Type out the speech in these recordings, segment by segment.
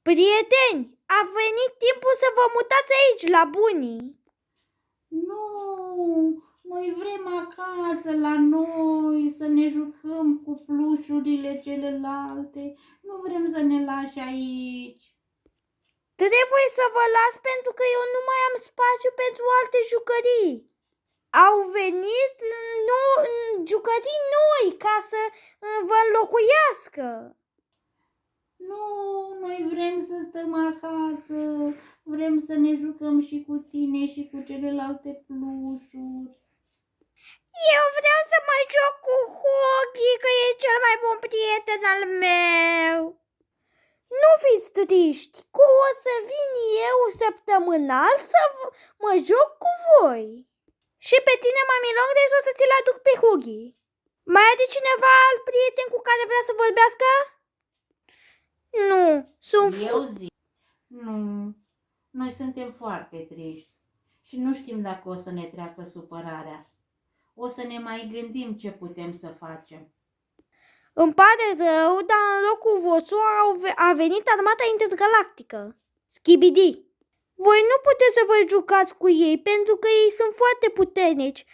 Prieteni, a venit timpul să vă mutați aici, la bunii. Nu, noi vrem acasă la noi să ne jucăm cu plușurile celelalte. Nu vrem să ne lași aici. Trebuie să vă las pentru că eu nu mai am spațiu pentru alte jucării. Au venit jucării noi ca să vă înlocuiască. Nu, noi vrem să stăm acasă, vrem să ne jucăm și cu tine și cu celelalte plușuri. Eu vreau să mă joc cu Hogi, că e cel mai bun prieten al meu. Nu fiți triști, că o să vin eu săptămânal să mă joc cu voi. Și pe tine, mamilor, deci o să ți-l aduc pe Hugi. Mai are cineva alt prieten cu care vrea să vorbească? Nu, Eu zic, nu, noi suntem foarte triști și nu știm dacă o să ne treacă supărarea. O să ne mai gândim ce putem să facem. Îmi pare rău, dar în locul vostru a venit armata intergalactică. Skibidi. Voi nu puteți să vă jucați cu ei pentru că ei sunt foarte puternici,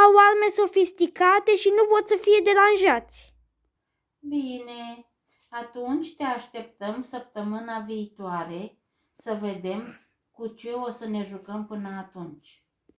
au arme sofisticate și nu vor să fie deranjați. Bine, atunci te așteptăm săptămâna viitoare să vedem cu ce o să ne jucăm până atunci.